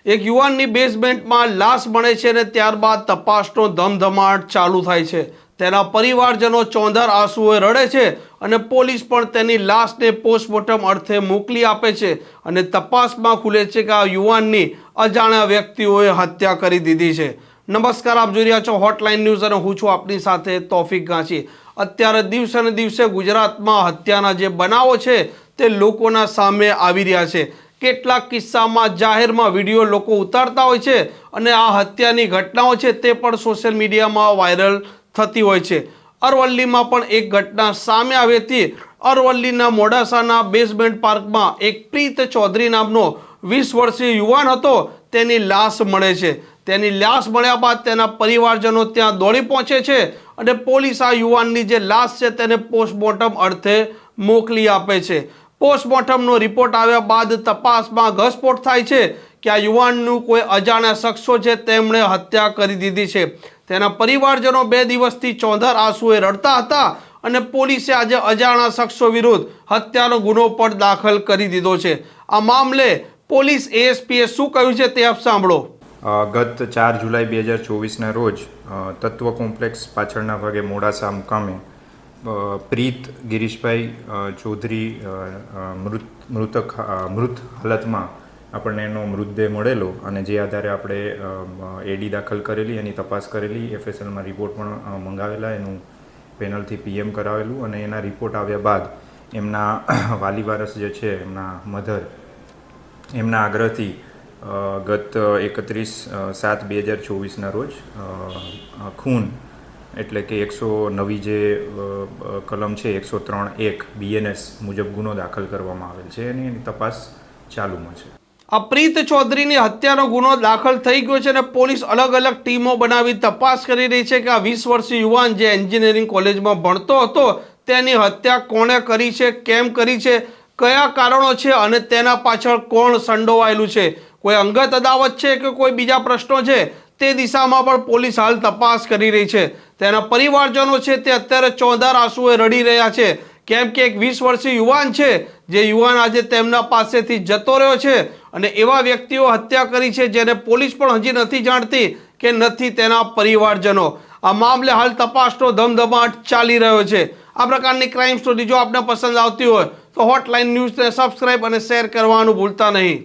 એક યુવાનની બેઝમેન્ટમાં લાશ મળે છે અને ત્યારબાદ તપાસનો ધમધમાટ ચાલુ થાય છે। તેના પરિવારજનો ચોંધાર આંસુએ રડે છે અને પોલીસ પણ તેની લાશને પોસ્ટમોર્ટમ અર્થે મોકલી આપે છે અને તપાસમાં ખુલે છે કે આ યુવાનની અજાણ્યા વ્યક્તિઓએ હત્યા કરી દીધી છે। નમસ્કાર, આપ જોઈ રહ્યા છો હોટલાઇન ન્યૂઝ અને હું છું આપની સાથે તોફિક ગાંચી। અત્યારે દિવસે ને દિવસે ગુજરાતમાં હત્યાના જે બનાવો છે તે લોકોના સામે આવી રહ્યા છે। કેટલાક કિસ્સામાં જાહેરમાં વિડીયો લોકો ઉતારતા હોય છે અને આ હત્યાની ઘટનાઓ છે તે પણ સોશિયલ મીડિયામાં વાયરલ થતી હોય છે। અરવલ્લીમાં પણ એક ઘટના સામે આવી હતી। અરવલ્લીના મોડાસાના બેઝમેન્ટ પાર્કમાં એક પ્રીત ચૌધરી નામનો 20 વર્ષીય યુવાન હતો, તેની લાશ મળે છે। તેની લાશ મળ્યા બાદ તેના પરિવારજનો ત્યાં દોડી પહોંચે છે અને પોલીસ આ યુવાનની જે લાશ છે તેને પોસ્ટમોર્ટમ અર્થે મોકલી આપે છે। પોસ્ટમોર્ટમનો રિપોર્ટ આવ્યા બાદ તપાસમાં ઘસપોટ થાય છે કે આ યુવાનનું કોઈ અજાણ્યા શખ્સો છે તેમણે હત્યા કરી દીધી છે। તેના પરિવારજનો 2 દિવસથી ચોંધાર આંસુએ રડતા હતા અને પોલીસે આજે અજાણ્યા શખ્સો વિરુદ્ધ હત્યાનો ગુનો પણ દાખલ કરી દીધો છે। આ મામલે પોલીસ એએસપીએ શું કહ્યું છે તે આપ સાંભળો। ગત 4 જુલાઈ 2024ના રોજ તત્વ કોમ્પ્લેક્સ પાછળના ભાગે મોડાસા મુકામે પ્રીત ગિરીશભાઈ ચૌધરી મૃત હાલતમાં આપણને એનો મૃતદેહ મળેલો અને જે આધારે આપણે એડી દાખલ કરેલી, એની તપાસ કરેલી, એફએસએલમાં રિપોર્ટ પણ મંગાવેલા, એનું પેનલથી પીએમ કરાવેલું અને એના રિપોર્ટ આવ્યા બાદ એમના વાલી વારસ જે છે, એમના મધર, એમના આગ્રહથી ગત 31/7/2024ના રોજ ખૂન એટલે કે 109 જે કલમ છે 103(1) BNS મુજબ ગુનો દાખલ કરવામાં આવેલ છે અને એની તપાસ ચાલુમાં છે। આ પ્રીત ચૌધરીની હત્યાનો ગુનો દાખલ થઈ ગયો છે અને પોલીસ અલગ અલગ ટીમો બનાવી તપાસ કરી રહી છે કે આ 20 વર્ષીય યુવાન જે એન્જિનિયરિંગ કોલેજમાં ભણતો હતો તેની હત્યા કોણે કરી છે, કેમ કરી છે, કયા કારણો છે અને તેના પાછળ કોણ સંડોવાયેલું છે, કોઈ અંગત અદાવત છે કે કોઈ બીજા પ્રશ્નો છે, તે દિશામાં પણ પોલીસ હાલ તપાસ કરી રહી છે। તેના પરિવારજનો છે તે અત્યારે ચોંધાર આંસુએ રડી રહ્યા છે કેમ કે એક 20 વર્ષીય યુવાન છે જે યુવાન આજે તેમના પાસેથી જતો રહ્યો છે અને એવા વ્યક્તિઓ હત્યા કરી છે જેને પોલીસ પણ હજી નથી જાણતી કે નથી તેના પરિવારજનો। આ મામલે હાલ તપાસનો ધમધમાટ ચાલી રહ્યો છે। આ પ્રકારની ક્રાઇમ સ્ટોરી જો આપને પસંદ આવતી હોય તો હોટલાઇન ન્યૂઝને સબસ્ક્રાઇબ અને શેર કરવાનું ભૂલતા નહીં।